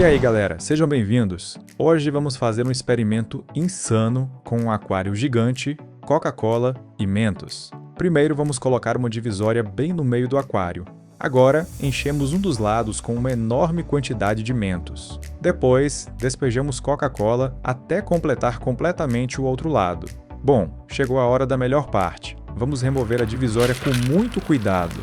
E aí galera, sejam bem-vindos! Hoje vamos fazer um experimento insano com um aquário gigante, Coca-Cola e Mentos. Primeiro vamos colocar uma divisória bem no meio do aquário. Agora, enchemos um dos lados com uma enorme quantidade de Mentos. Depois, despejamos Coca-Cola até completar completamente o outro lado. Bom, chegou a hora da melhor parte. Vamos remover a divisória com muito cuidado.